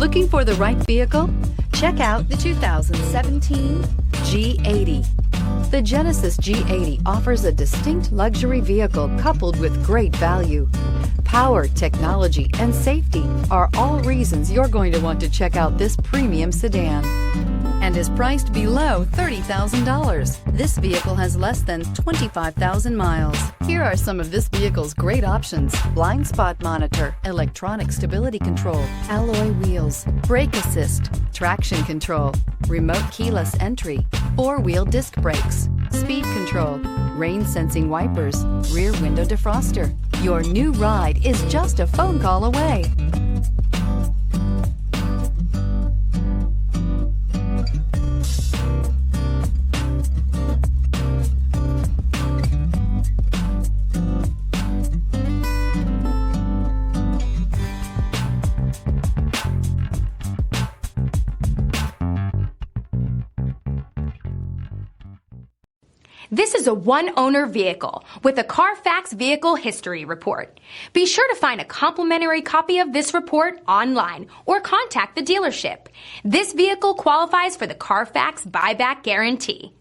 Looking for the right vehicle? Check out the 2017 G80. The Genesis G80 offers a distinct luxury vehicle coupled with great value. Power, technology, and safety are all reasons you're going to want to check out this premium sedan, and is priced below $30,000. This vehicle has less than 25,000 miles. Here are some of this vehicle's great options: blind spot monitor, electronic stability control, alloy wheels, brake assist, traction control, remote keyless entry, four-wheel disc brakes, speed control, rain sensing wipers, rear window defroster. Your new ride is just a phone call away. This is a one-owner vehicle with a CARFAX Vehicle History Report. Be sure to find a complimentary copy of this report online or contact the dealership. This vehicle qualifies for the CARFAX Buyback Guarantee.